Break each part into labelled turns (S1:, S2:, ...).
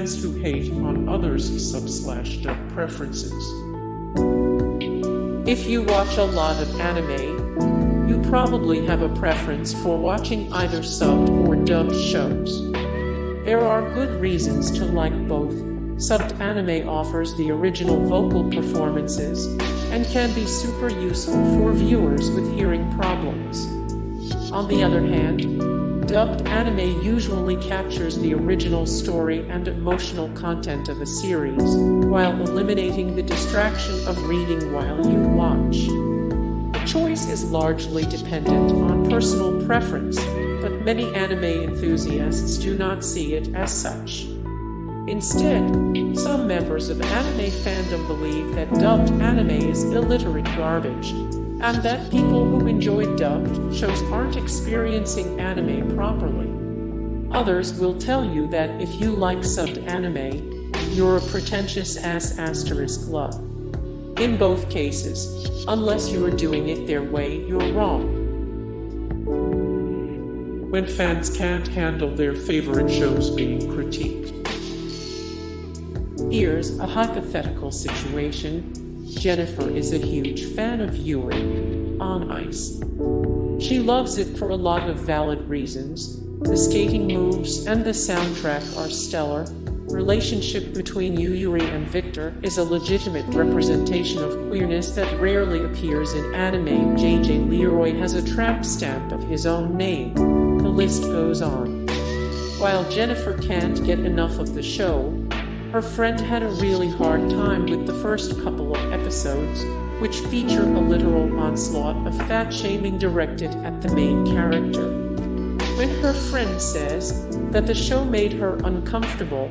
S1: fans who hate on others' sub/dub preferences. If you watch a lot of anime, you probably have a preference for watching either subbed or dubbed shows. There are good reasons to like both. Subbed anime offers the original vocal performances and can be super useful for viewers with hearing problems. On the other hand, dubbed anime usually captures the original story and emotional content of a series, while eliminating the distraction of reading while you watch. The choice is largely dependent on personal preference, but many anime enthusiasts do not see it as such. Instead, some members of anime fandom believe that dubbed anime is illiterate garbage, and that people who enjoy dubbed shows aren't experiencing anime properly. Others will tell you that if you like subbed anime, you're a pretentious **love. In both cases, unless you are doing it their way, you're wrong. When fans can't handle their favorite shows being critiqued. Here's a hypothetical situation. Jennifer is a huge fan of Yuri on Ice. She loves it for a lot of valid reasons. The skating moves and the soundtrack are stellar. Relationship between Yuri and Victor is a legitimate representation of queerness that rarely appears in anime. J.J. Leroy has a tramp stamp of his own name. The list goes on. While Jennifer can't get enough of the show, her friend had a really hard time with the first couple of episodes, which feature a literal onslaught of fat-shaming directed at the main character. When her friend says that the show made her uncomfortable,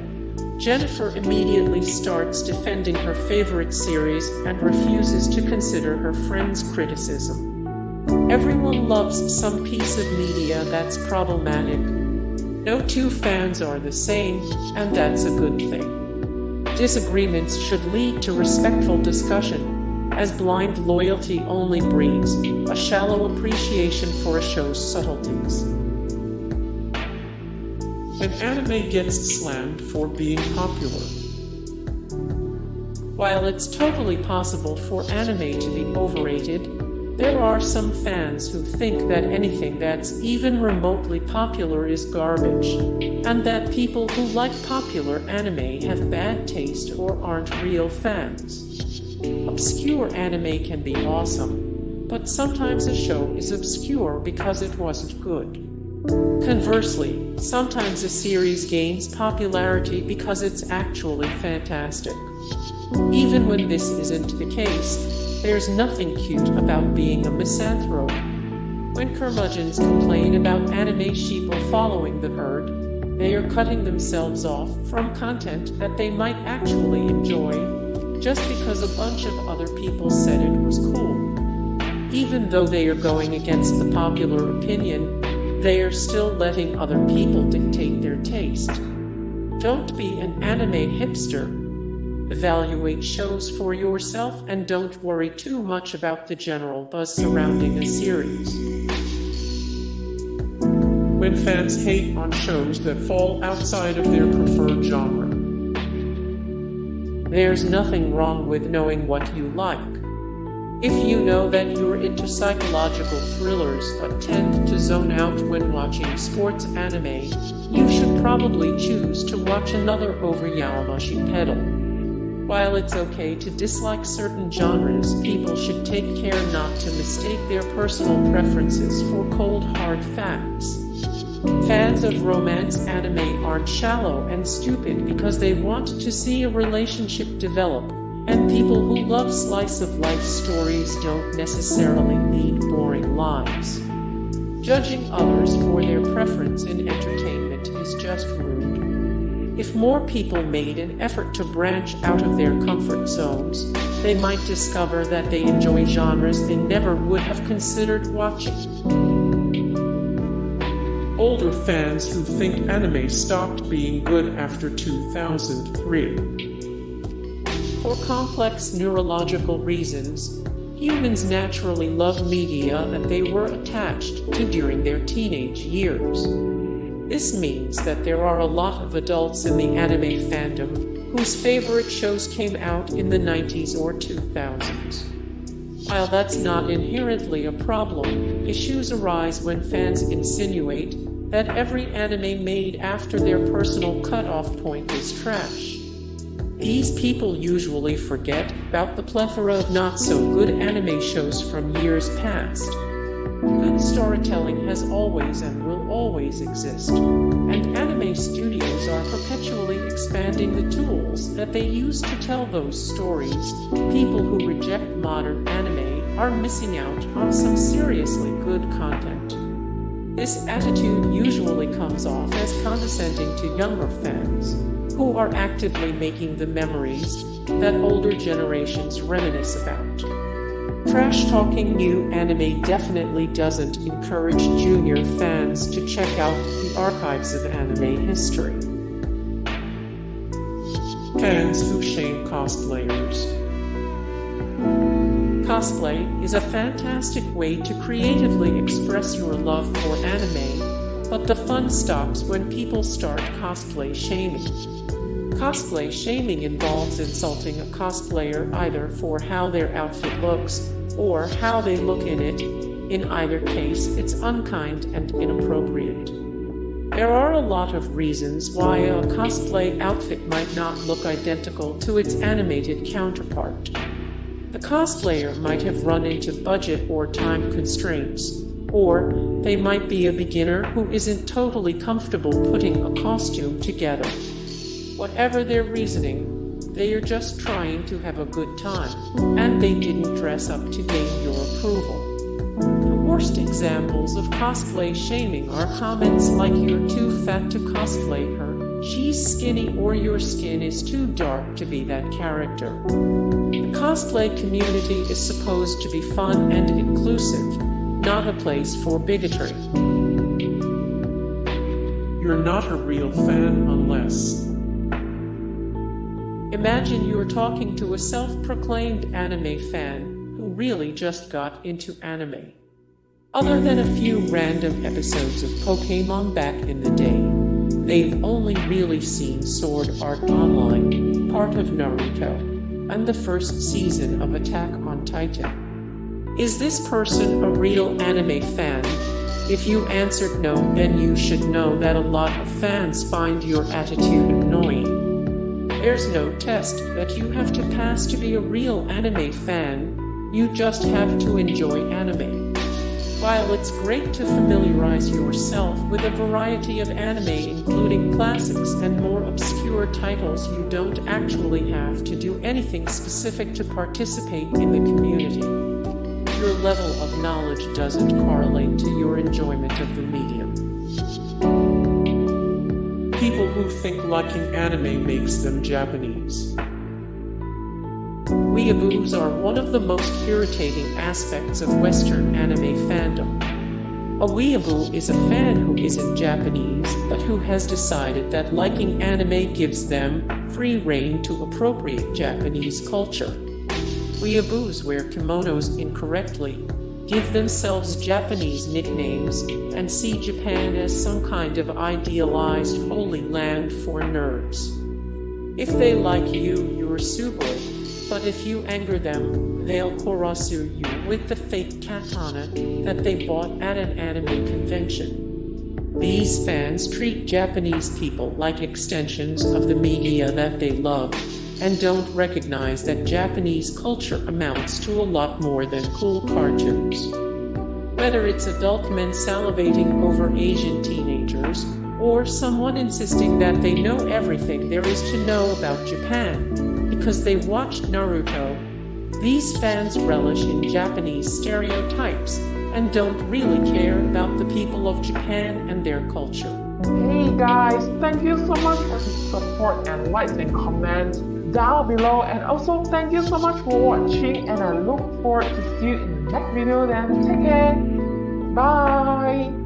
S1: Jennifer immediately starts defending her favorite series and refuses to consider her friend's criticism. Everyone loves some piece of media that's problematic. No two fans are the same, and that's a good thing. Disagreements should lead to respectful discussion, as blind loyalty only breeds a shallow appreciation for a show's subtleties. When anime gets slammed for being popular. While it's totally possible for anime to be overrated, there are some fans who think that anything that's even remotely popular is garbage, and that people who like popular anime have bad taste or aren't real fans. Obscure anime can be awesome, but sometimes a show is obscure because it wasn't good. Conversely, sometimes a series gains popularity because it's actually fantastic. Even when this isn't the case, there's nothing cute about being a misanthrope. When curmudgeons complain about anime sheep following the herd, they are cutting themselves off from content that they might actually enjoy, just because a bunch of other people said it was cool. Even though they are going against the popular opinion, they are still letting other people dictate their taste. Don't be an anime hipster. Evaluate shows for yourself and don't worry too much about the general buzz surrounding a series. When fans hate on shows that fall outside of their preferred genre. There's nothing wrong with knowing what you like. If you know that you're into psychological thrillers but tend to zone out when watching sports anime, you should probably choose to watch another.Photo. While it's okay to dislike certain genres, people should take care not to mistake their personal preferences for cold, hard facts. Fans of romance anime aren't shallow and stupid because they want to see a relationship develop, and people who love slice-of-life stories don't necessarily lead boring lives. Judging others for their preference in entertainment is just rude. If more people made an effort to branch out of their comfort zones, they might discover that they enjoy genres they never would have considered watching. Older fans who think anime stopped being good after 2003. For complex neurological reasons, humans naturally love media that they were attached to during their teenage years. This means that there are a lot of adults in the anime fandom whose favorite shows came out in the 90s or 2000s. While that's not inherently a problem, issues arise when fans insinuate that every anime made after their personal cutoff point is trash. These people usually forget about the plethora of not-so-good anime shows from years past. Good storytelling has always and will always exist, and anime studios are perpetually expanding the tools that they use to tell those stories. People who reject modern anime are missing out on some seriously good content. This attitude usually comes off as condescending to younger fans, who are actively making the memories that older generations reminisce about. Trash-talking new anime definitely doesn't encourage junior fans to check out the archives of anime history. Fans who shame cosplayers. Cosplay is a fantastic way to creatively express your love for anime, but the fun stops when people start cosplay shaming. Cosplay shaming involves insulting a cosplayer either for how their outfit looks or how they look in it. In either case, it's unkind and inappropriate. There are a lot of reasons why a cosplay outfit might not look identical to its animated counterpart. The cosplayer might have run into budget or time constraints, or they might be a beginner who isn't totally comfortable putting a costume together. Whatever their reasoning, they are just trying to have a good time, and they didn't dress up to gain your approval. The worst examples of cosplay shaming are comments like "you're too fat to cosplay her," "she's skinny," or "your skin is too dark to be that character." The cosplay community is supposed to be fun and inclusive, not a place for bigotry. You're not a real fan unless... Imagine you're talking to a self-proclaimed anime fan who really just got into anime. Other than a few random episodes of Pokémon back in the day, they've only really seen Sword Art Online, part of Naruto, and the first season of Attack on Titan. Is this person a real anime fan? If you answered no, then you should know that a lot of fans find your attitude annoying. There's no test that you have to pass to be a real anime fan, you just have to enjoy anime. While it's great to familiarize yourself with a variety of anime including classics and more obscure titles, you don't actually have to do anything specific to participate in the community. Your level of knowledge doesn't correlate to your enjoyment of the medium. People who think liking anime makes them Japanese. Weeaboos are one of the most irritating aspects of Western anime fandom. A weeaboo is a fan who isn't Japanese, but who has decided that liking anime gives them free rein to appropriate Japanese culture. Weeaboos wear kimonos incorrectly, give themselves Japanese nicknames, and see Japan as some kind of idealized holy land for nerds. If they like you, you're sugoi, but if you anger them, they'll korosu you with the fake katana that they bought at an anime convention. These fans treat Japanese people like extensions of the media that they love, and don't recognize that Japanese culture amounts to a lot more than cool cartoons. Whether it's adult men salivating over Asian teenagers, or someone insisting that they know everything there is to know about Japan because they watched Naruto, these fans relish in Japanese stereotypes and don't really care about the people of Japan and their culture.
S2: Hey guys, thank you so much for the support and likes and comments down below, and also thank you so much for watching, and I look forward to see you in the next video. Then take care, bye.